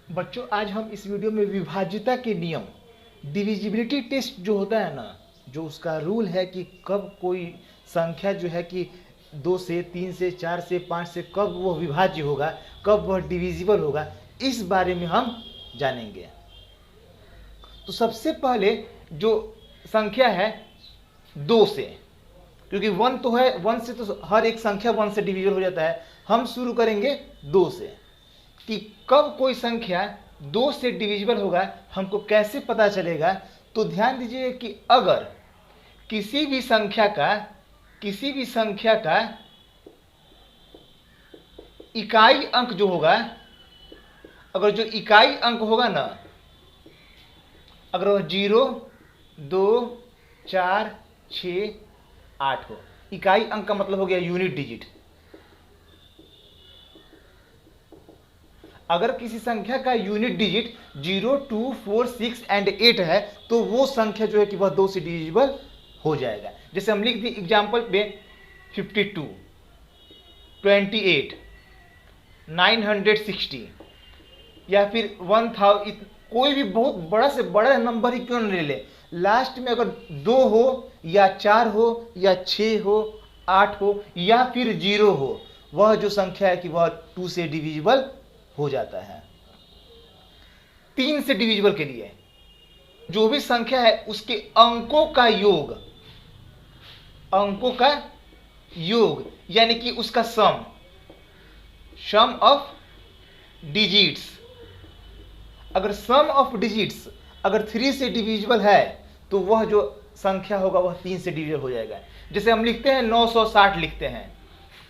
बच्चों आज हम इस वीडियो में विभाज्यता के नियम डिविजिबिलिटी टेस्ट जो होता है ना, जो उसका रूल है कि कब कोई संख्या जो है कि 2 से 3 से 4 से 5 से कब वह विभाज्य होगा, कब वह डिविजिबल होगा, इस बारे में हम जानेंगे। तो सबसे पहले जो संख्या है 2 से, क्योंकि 1 तो है, 1 से तो हर एक संख्या 1 से डिविजिबल हो जाता है। हम शुरू करेंगे 2 से कि कब कोई संख्या 2 से डिविजिबल होगा, हमको कैसे पता चलेगा। तो ध्यान दीजिए कि अगर किसी भी संख्या का इकाई अंक जो होगा, अगर जो इकाई अंक होगा ना, अगर वह 0, 2, 4, 6, 8 हो, इकाई अंक का मतलब हो गया यूनिट डिजिट। अगर किसी संख्या का यूनिट डिजिट 0, 2, 4, 6 एंड 8 है तो वो संख्या जो है कि वह 2 से डिविजिबल हो जाएगा। जैसे हम लिख दिए एग्जाम्पल पे 52, 28, 960 या फिर 1000, कोई भी बहुत बड़ा से बड़ा नंबर ही क्यों न ले ले, लास्ट में अगर 2 हो या 4 हो या 6 हो, 8 हो या फिर 0 हो, वह जो संख्या है कि वह 2 से डिविजिबल हो जाता है। 3 से डिविजिबल के लिए जो भी संख्या है उसके अंकों का योग यानी कि उसका सम ऑफ डिजिट्स, अगर सम ऑफ डिजिट्स अगर 3 से डिविजिबल है तो वह जो संख्या होगा वह 3 से डिविजिबल हो जाएगा। जैसे हम लिखते हैं 960 लिखते हैं,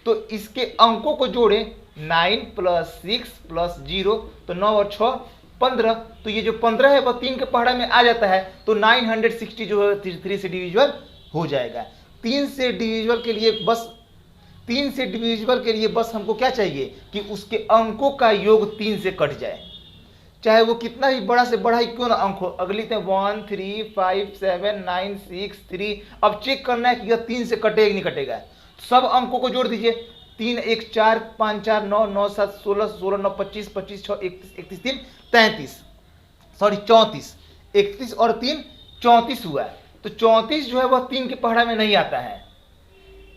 तो इसके अंकों को जोड़े 9 + 6 + 0, तो 9 और 6 15, तो ये जो 15 है वह 3 के पहाड़ा में आ जाता है, तो 960 जो है 3 से डिविजिबल हो जाएगा। 3 से डिविजिबल के लिए बस हमको क्या चाहिए कि उसके अंकों का योग 3 से कट जाए, चाहे वो कितना ही बड़ा से बड़ा ही क्यों ना अंक हो। अगर लिखते हैं 1, 3, 5, 7, 9, 6, 3, अब चेक करना है कि यह 3 से कटेगा नहीं कटेगा। सब अंकों को जोड़ दीजिए, 3, 1, 4, 5, 4, 9, 9, 7, 16, 16, 9, 25, 25, 6, 31, 31, 3, 33, सॉरी 34, 31 और 3 34 हुआ। तो 34 जो है वह 3 के पहाड़ा में नहीं आता है,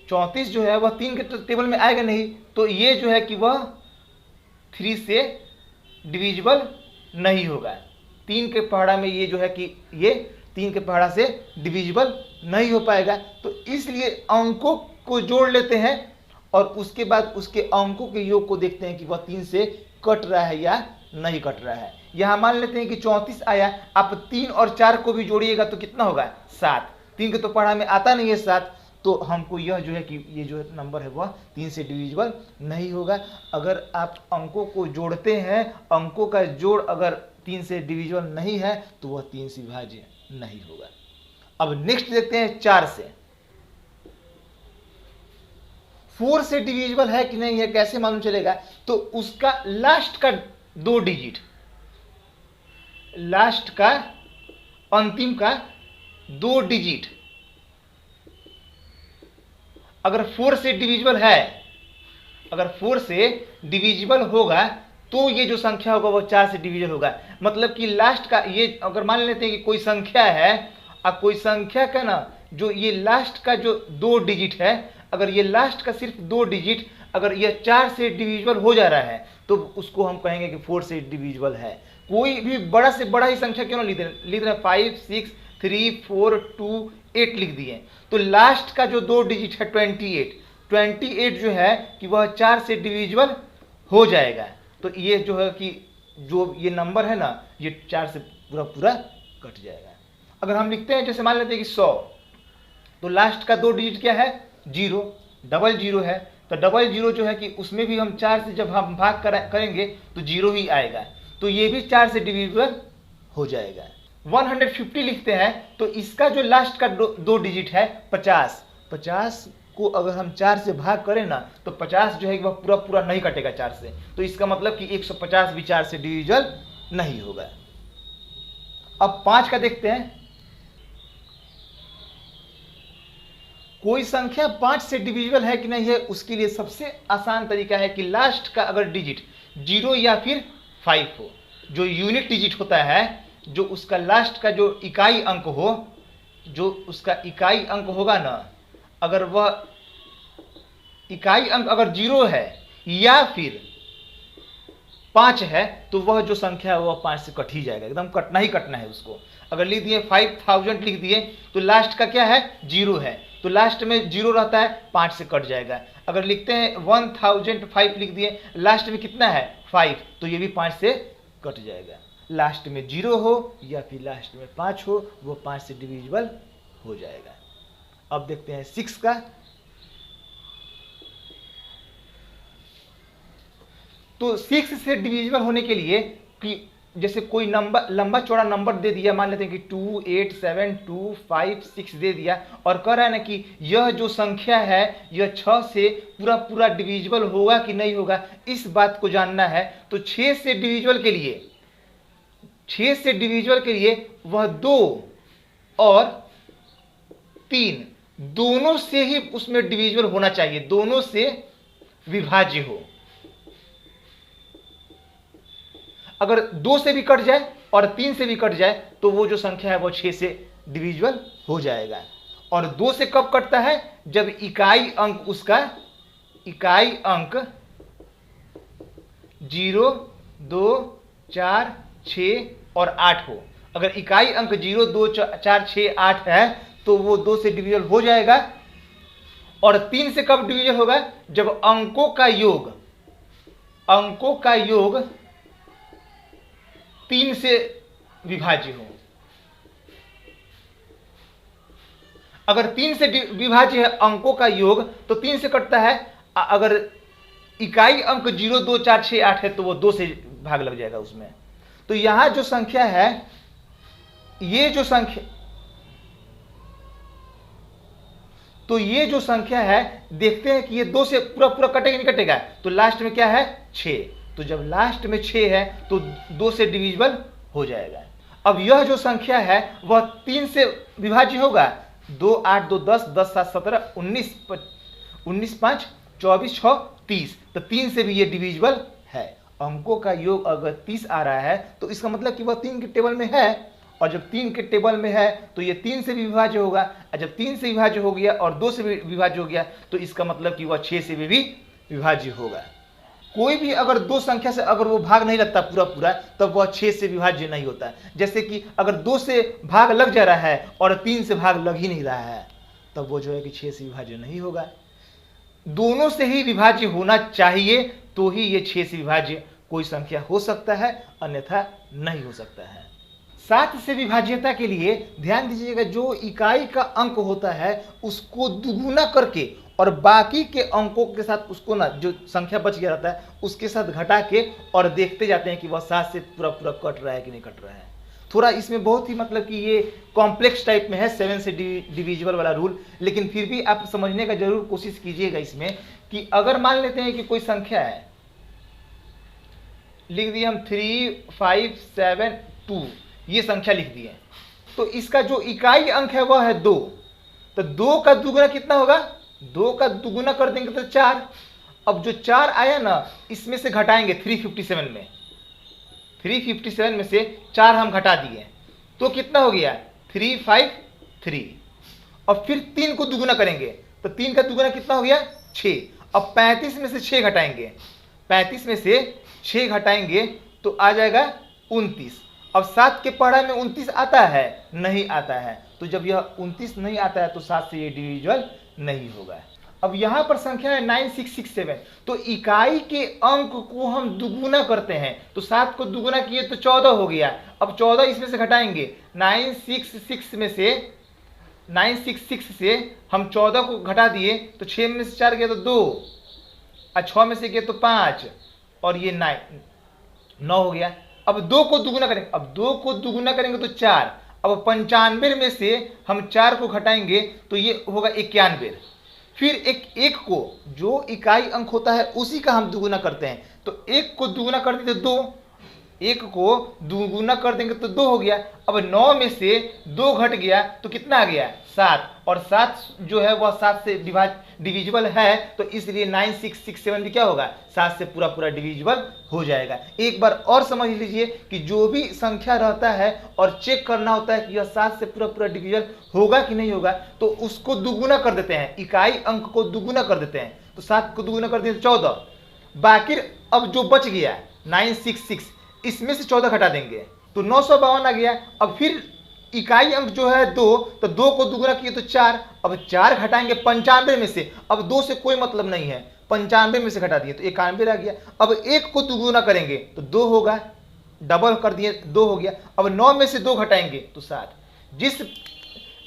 34 जो है वह 3 के टेबल में आएगा नहीं, तो ये जो है कि वह 3 से डिविजिबल नहीं होगा। 3 के पहाड़ा में ये जो है कि ये 3 के पहाड़ा से डिविजिबल नहीं हो पाएगा। तो इसलिए अंकों को जोड़ लेते हैं और उसके बाद उसके अंकों के योग को देखते हैं कि वह 3 से कट रहा है या नहीं कट रहा है। यहां मान लेते हैं कि 34 आया, आप 3 और 4 को भी जोड़िएगा तो कितना होगा 7, 3 के तो पहाड़ा में आता नहीं है 7, तो हमको यह जो है कि ये जो नंबर है वह 3 से डिविजिबल नहीं होगा। अगर आप अंकों को जोड़ते हैं, अंकों का जोड़ अगर 3 से डिविजिबल नहीं है तो वह 3 से विभाज्य नहीं होगा। अब नेक्स्ट देखते हैं 4 से। 4 से डिविजिबल है कि नहीं है कैसे मालूम चलेगा, तो उसका लास्ट का 2 डिजिट, लास्ट का अंतिम का 2 डिजिट अगर 4 से डिविजिबल है, अगर 4 से डिविजिबल होगा तो ये जो संख्या होगा वो 4 से डिविजिबल होगा। मतलब कि लास्ट का ये, अगर मान लेते हैं कि कोई संख्या है, अब कोई संख्या का ना जो ये लास्ट का जो 2 डिजिट है, अगर ये लास्ट का सिर्फ 2 डिजिट अगर ये 4 से डिविजिबल हो जा रहा है तो उसको हम कहेंगे कि 4 से डिविजिबल है। कोई भी बड़ा से बड़ा ही संख्या क्यों ना लिख रहे हैं, 5, 6, 3, 4, 2, 8 लिख दिए, तो लास्ट का जो 2 डिजिट है 28 जो है कि वह 4 से डिविजिबल हो जाएगा। तो ये जो है कि जो ये नंबर है ना ये 4 से पूरा कट जाएगा। अगर हम लिखते हैं जैसे मान लेते हैं कि 100, तो लास्ट का 2 डिजिट क्या है 0, डबल 0 है, तो डबल 0 जो है कि उसमें भी हम 4 से जब हम भाग करेंगे तो 0 ही आएगा, तो ये भी 4 से डिविजिबल हो जाएगा। 150 लिखते हैं तो इसका जो लास्ट का 2 डिजिट है 50 को अगर हम 4 से भाग करें ना तो 50 जो है वह पूरा नहीं कटेगा 4 से, तो इसका मतलब कि 150 भी 4 से डिविजिबल नहीं होगा। अब 5 का देखते हैं। कोई संख्या 5 से डिविजिबल है कि नहीं है उसके लिए सबसे आसान तरीका है कि लास्ट का अगर डिजिट 0 या फिर 5 हो, जो यूनिट डिजिट होता है, जो उसका लास्ट का जो इकाई अंक हो, जो उसका इकाई अंक होगा ना, अगर वह इकाई अंक अगर 0 है या फिर 5 है, तो वह जो संख्या है वह 5 से कट ही जाएगा, एकदम कटना ही कटना है उसको। अगर लिख दिए 5000 लिख दिए तो लास्ट का क्या है 0 है, तो लास्ट में 0 रहता है, 5 से कट जाएगा। अगर लिखते हैं 1005 लिख दिए, लास्ट में कितना है 5, तो ये भी 5 से कट जाएगा। लास्ट में 0 हो या फिर लास्ट में 5 हो, वो 5 से डिविजिबल हो जाएगा। अब देखते हैं 6 का। तो 6 से डिविजिबल होने के लिए कि जैसे कोई नंबर लंबा चौड़ा नंबर दे दिया, मान लेते हैं कि 2 8 7 2 5 6 दे दिया, और कह रहा है ना कि यह जो संख्या है यह 6 से पूरा पूरा डिविजिबल होगा कि नहीं होगा, इस बात को जानना है। तो 6 से डिविजिबल के लिए वह 2 और 3 दोनों से ही उसमें डिविजिबल होना चाहिए, दोनों से विभाज्य हो। अगर 2 से भी कट जाए और 3 से भी कट जाए तो वो जो संख्या है वो 6 से डिविजिबल हो जाएगा। और 2 से कब कटता है, जब इकाई अंक उसका इकाई अंक 0 2 4 6 और 8 हो। अगर इकाई अंक 0 2 4 6 8 है तो वो 2 से डिविजिबल हो जाएगा। और 3 से कब डिविजिबल होगा, जब अंकों का योग 3 से विभाज्य हो। अगर 3 से विभाज्य है अंकों का योग तो 3 से कटता है। अगर इकाई अंक 0 2 4 6 8 है तो वो 2 से भाग लग जाएगा उसमें। तो यहां जो संख्या है, ये जो संख्या है, देखते हैं कि ये 2 से पूरा पूरा कटेगा नहीं कटेगा। तो लास्ट में क्या है 6, तो जब लास्ट में 6 है तो 2 से डिविजिबल हो जाएगा। अब यह जो संख्या है वह 3 से विभाज्य होगा। 2 8 2 10 10 7 17 19 5 24 6 30, तो 3 से भी ये डिविजिबल है। अंकों का योग अगर 30 आ रहा है तो इसका मतलब कि वह 3 के टेबल में है, और जब 3 के टेबल में है तो ये 3 से भी विभाज्य होगा। और जब 3 से विभाज्य हो गया और 2 से भी विभाज्य हो गया तो इसका मतलब कि वह 6 से भी विभाज्य होगा। कोई भी अगर 2 संख्या से अगर वो भाग नहीं लगता पूरा पूरा, तब वह 6 से विभाज्य नहीं होता। जैसे कि अगर 2 से भाग लग जा रहा है और 3 से भाग लग ही नहीं रहा है, तब वो जो है कि 6 से विभाज्य नहीं होगा। दोनों से ही विभाज्य होना चाहिए तो ही ये 6 से विभाज्य कोई संख्या हो सकता है, अन्यथा नहीं हो सकता है। 7 से विभाज्यता के लिए ध्यान दीजिएगा, जो इकाई का अंक होता है उसको दुगुना करके और बाकी के अंकों के साथ उसको ना, जो संख्या बच गया रहता है उसके साथ घटा के और देखते जाते हैं कि वह 7 से पूरा पूरा कट रहा है कि नहीं कट रहा है। थोड़ा इसमें बहुत ही मतलब कि ये कॉम्प्लेक्स टाइप में है 7 से डिविजिबल वाला रूल, लेकिन फिर भी आप समझने का जरूर कोशिश कीजिएगा इसमें कि अगर मान लेते हैं कि कोई संख्या है, लिख दिए हम 3 5 7 2, ये संख्या लिख दिए, तो इसका जो इकाई अंक है वह है 2, तो 2 का दुगुना कितना होगा, 2 का दुगुना कर देंगे तो 4। अब जो 4 आया ना इसमें से घटाएंगे 357 में, 357 में से 4 हम घटा दिए तो कितना हो गया 353। और फिर 3 को दुगुना करेंगे तो 3 का दुगुना कितना हो गया 6। अब 35 में से 6 घटाएंगे, 35 में से 6 घटाएंगे तो आ जाएगा 29। अब 7 के पढ़ा में 29 आता है, नहीं आता है, तो जब यह 29 नहीं आता है तो 7 से ये डिविजिबल नहीं होगा। अब यहां पर संख्या है 9667, तो इकाई के अंक को हम दुगुना करते हैं, तो 7 को दुगुना किए तो 14 हो गया। अब 14 इसमें से घटाएंगे, 966 से हम 14 को घटा दिए तो 6 में से 4 गया तो 2 और 6 में से गया तो 5 और ये 9 हो गया। अब 2 को दुगुना करेंगे, अब 2 को दुगुना करेंगे तो 4। अब 95 में से हम 4 को घटाएंगे तो ये होगा 91। फिर एक को जो इकाई अंक होता है उसी का हम दुगुना करते हैं, तो 1 को दुगुना कर देते 2 एक को दुगुना कर देंगे तो 2 हो गया। अब 9 में से 2 घट गया तो कितना आ गया 7, और 7 जो है वह 7 से डिविजिबल है, तो इसलिए 9667 भी क्या होगा 7 से पूरा पूरा डिविजिबल हो जाएगा। एक बार और समझ लीजिए कि जो भी संख्या रहता है और चेक करना होता है कि यह 7 से पूरा पूरा डिविजन होगा कि नहीं होगा, तो उसको दुगुना कर देते हैं, इकाई अंक को दुगुना कर देते हैं। तो 7 को दुगुना कर दिए तो 14, बाकी अब जो बच गया 966, इसमें से 14 घटा देंगे तो 952 आ गया। अब फिर इकाई अंक जो है 2, तो 2 को दुगुना किए तो 4, अब 4 घटाएंगे 95 में से, अब 2 से कोई मतलब नहीं है, 95 में से घटा दिए तो 91 रह गया। अब 1 को दुगुना करेंगे तो 2 होगा, डबल कर दिए 2 हो गया। अब 9 में से 2 घटाएंगे तो 7।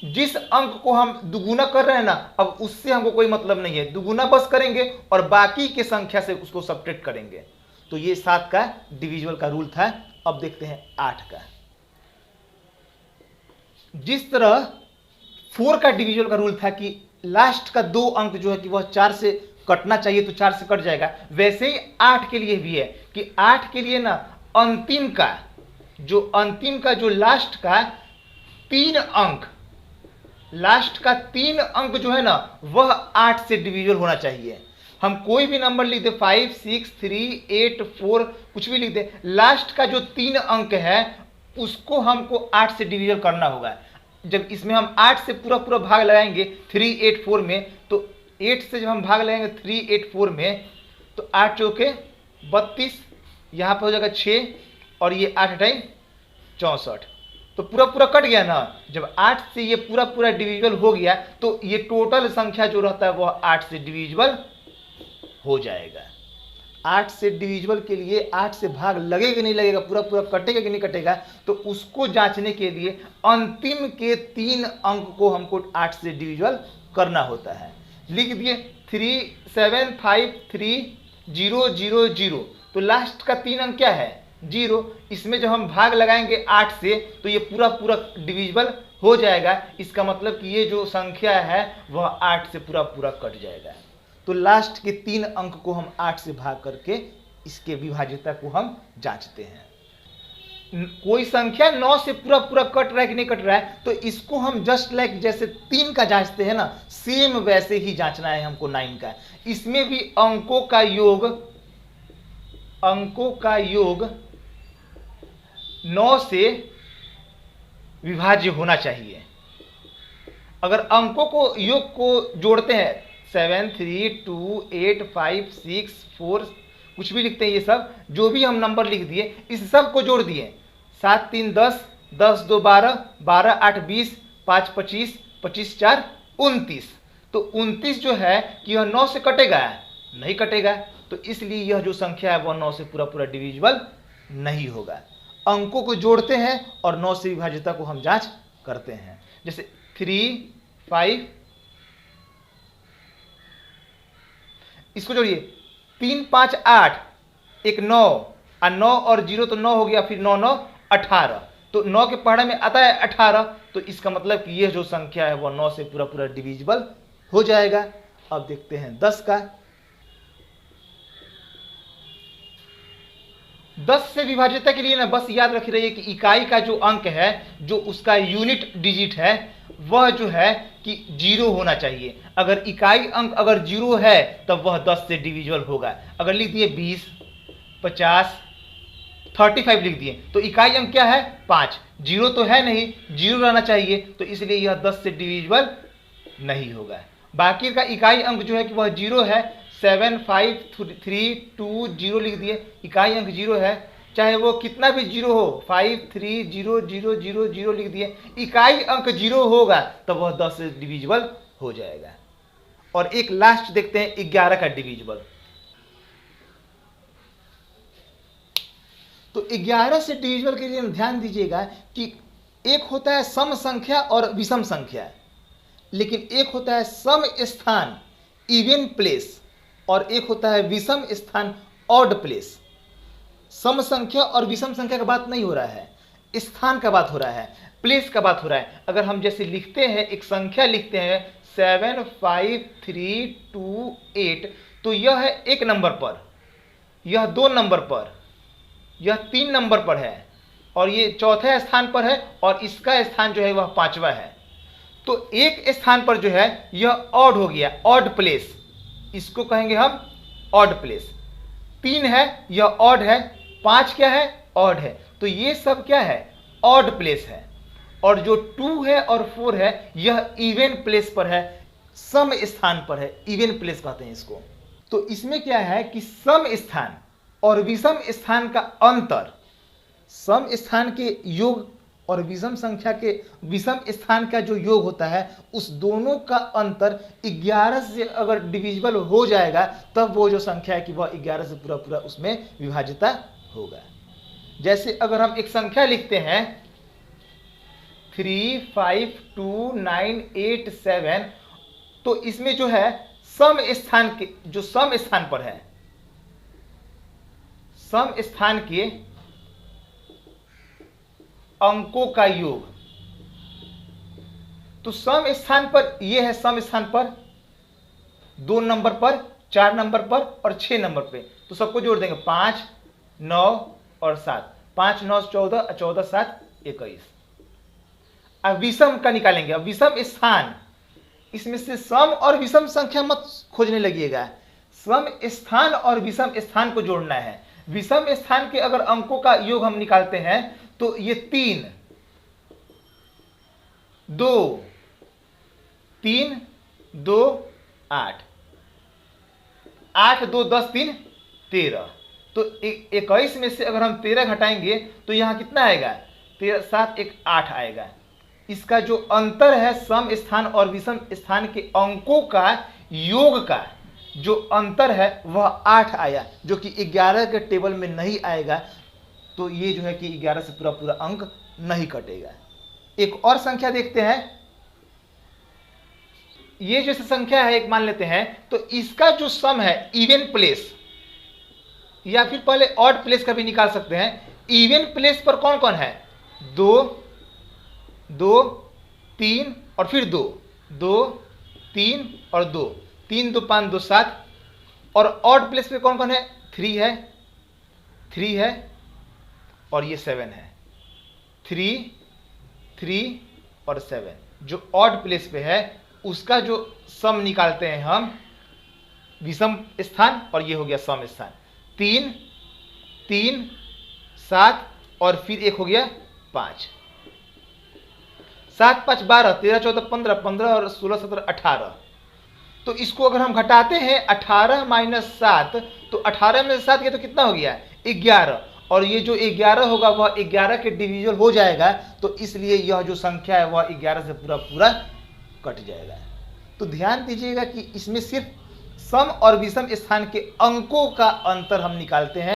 जिस अंक को हम दुगुना कर रहे हैं ना, अब उससे हमको कोई मतलब नहीं है, दुगुना बस करेंगे और बाकी के संख्या से उसको सब्ट्रैक्ट करेंगे। तो ये 7 का डिविजिबल का रूल था। अब देखते हैं 8 का। जिस तरह 4 का डिविजिबल का रूल था कि लास्ट का 2 अंक जो है कि वह 4 से कटना चाहिए तो 4 से कट जाएगा, वैसे ही 8 के लिए भी है कि 8 के लिए ना अंतिम का जो लास्ट का 3 अंक, जो है ना वह 8 से डिविजिबल होना चाहिए। हम कोई भी नंबर लिख दे 5, 6, 3, 8, 4 कुछ भी लिख दे, लास्ट का जो 3 अंक है उसको हमको 8 से डिविजन करना होगा। जब इसमें हम 8 से पूरा पूरा भाग लगाएंगे 384 में, तो 8 से जब हम भाग लगाएंगे 384 में तो 8 चौके 32, यहाँ पर हो जाएगा 6 और ये 8 टाइम 64, तो पूरा पूरा कट गया ना। जब 8 से ये पूरा पूरा डिविजिबल हो गया तो ये टोटल संख्या जो रहता है वह 8 से डिविजिबल हो जाएगा। 8 से डिविजिबल के लिए 8 से भाग लगेगा कि नहीं लगेगा, पूरा पूरा कटेगा कि नहीं कटेगा, तो उसको जांचने के लिए अंतिम के 3 अंक को हमको 8 से डिविजिबल करना होता है। लिख दिए 375300, तो लास्ट का 3 अंक क्या है 0। इसमें जब हम भाग लगाएंगे 8 से तो ये पूरा पूरा डिविजिबल हो जाएगा। इसका मतलब कि ये जो संख्या है वह 8 से पूरा पूरा कट जाएगा। तो लास्ट के 3 अंक को हम 8 से भाग करके इसके विभाज्यता को हम जांचते हैं। कोई संख्या 9 से पूरा पूरा कट रहा है कि नहीं कट रहा है, तो इसको हम जस्ट लाइक जैसे 3 का जांचते हैं ना, सेम वैसे ही जांचना है हमको 9 का। इसमें भी अंकों का योग 9 से विभाज्य होना चाहिए। अगर अंकों को योग को जोड़ते हैं 7, 3, 2, 8, 5, 6, 4 कुछ भी लिखते हैं, ये सब जो भी हम नंबर लिख दिए इस सब को जोड़ दिए, 7, 3, 10, 10, 2, 12, 12, 8, 20, 5, 25, 25, 4, 29। तो 29 जो है कि यह 9 से कटेगा नहीं कटेगा, तो इसलिए यह जो संख्या है वह 9 से पूरा पूरा डिविजिबल नहीं होगा। अंकों को जोड़ते हैं और 9 से विभाज्यता को हम जांच करते हैं। जैसे 3, 5, इसको जोड़िए 3, 5, 8, एक 9 और 9 और 0 तो 9 हो गया, फिर 9, 9, 18, तो 9 के पहाड़े में आता है 18, तो इसका मतलब कि यह जो संख्या है वह 9 से पूरा पूरा डिविजिबल हो जाएगा। अब देखते हैं 10 का। 10 से विभाज्यता के लिए ना बस याद रख रही है कि इकाई का जो अंक है, जो उसका यूनिट डिजिट है, वह जो है कि 0 होना चाहिए। अगर इकाई अंक अगर 0 है तब वह 10 से डिविजिबल होगा। अगर लिख दिए 20, 50, 35 लिख दिए तो इकाई अंक क्या है 5, 0 तो है नहीं, 0 रहना चाहिए, तो इसलिए यह 10 से डिविजिबल नहीं होगा। बाकी का इकाई अंक जो है कि वह 0 है, 7, 5, 3, 2, 0 लिख दिए, इकाई अंक 0 है, चाहे वो कितना भी 0 हो, 5, 3, 0, 0, 0, 0 लिख दिए, इकाई अंक 0 होगा तब वह 10 से डिविजिबल हो जाएगा। और एक लास्ट देखते हैं 11 का डिविजिबल। तो 11 से डिविजिबल के लिए ध्यान दीजिएगा कि एक होता है सम संख्या और विषम संख्या, लेकिन एक होता है सम स्थान इवन प्लेस और एक होता है विषम स्थान ऑड प्लेस। सम संख्या और विषम संख्या का बात नहीं हो रहा है, स्थान का बात हो रहा है, प्लेस का बात हो रहा है। अगर हम जैसे लिखते हैं एक संख्या लिखते हैं 7, 5, 3, 2, 8, तो यह है 1 नंबर पर, यह 2 नंबर पर, यह 3 नंबर पर है और ये चौथे स्थान पर है और इसका स्थान जो है वह 5वां है। तो एक स्थान पर जो है यह ऑड हो गया, ऑड प्लेस, इसको कहेंगे हम ऑड प्लेस। 3 है यह ऑड है, 5 क्या है, ऑड है। तो ये सब क्या है, ऑड प्लेस है। और जो 2 है और 4 है यह इवन प्लेस पर है, सम स्थान पर है, इवन प्लेस कहते हैं इसको। तो इसमें क्या है कि सम स्थान और विषम स्थान का अंतर, सम स्थान के योग और विषम संख्या के विषम स्थान का जो योग होता है उस दोनों का अंतर 11 से अगर डिविजिबल हो जाएगा तब वो जो संख्या है कि वह 11 से पूरा पूरा उसमें विभाजिता होगा। जैसे अगर हम एक संख्या लिखते हैं 3, 5, 2, 9, 8, 7, तो इसमें जो है सम स्थान के, जो सम स्थान पर है, सम स्थान के अंकों का योग, तो सम स्थान पर यह है, सम स्थान पर 2 नंबर पर, 4 नंबर पर और 6 नंबर पे, तो सबको जोड़ देंगे 5, 9 और 7, 5, 9, 14, 14, 7, 21। अब विषम का निकालेंगे। अब विषम स्थान, इसमें से सम और विषम संख्या मत खोजने लगिएगा, सम स्थान और विषम स्थान को जोड़ना है। विषम स्थान के अगर अंकों का योग हम निकालते हैं तो ये 3, 2, 3, 2, 8, 8, 2, 10, 3, 13। तो 21 में से अगर हम 13 घटाएंगे तो यहां कितना आएगा, 13, 7, 1, 8 आएगा। इसका जो अंतर है सम स्थान और विषम स्थान के अंकों का योग का जो अंतर है वह 8 आया, जो कि 11 के टेबल में नहीं आएगा। तो ये जो है कि 11 से पूरा पूरा अंक नहीं कटेगा। एक और संख्या देखते हैं, ये जैसे संख्या है एक मान लेते हैं, तो इसका जो सम है इवन प्लेस या फिर पहले ऑड प्लेस का भी निकाल सकते हैं। इवन प्लेस पर कौन कौन है, 2, 2, 3 और फिर 2, 2, 3 और 2, 3, 2, 5, 2, 7। और ऑड प्लेस पे कौन कौन है, 3 है, 3 है और ये 7 है, 3, 3 और 7। जो ऑड प्लेस पे है उसका जो सम निकालते हैं हम विषम स्थान, और ये हो गया सम स्थान। 3, 3, 7 और फिर एक हो गया 5, 7, 5, 12, 13, 14, 15, 15 और 16, 17, 18। तो इसको अगर हम घटाते हैं 18 - 7, तो 18 में से 7 गया तो कितना हो गया, 11। और ये जो 11 होगा वह 11 के डिविजन हो जाएगा, तो इसलिए यह जो संख्या है वह 11 से पूरा पूरा कट जाएगा। तो ध्यान दीजिएगा कि इसमें सिर्फ सम और विषम स्थान के अंकों का अंतर हम निकालते हैं।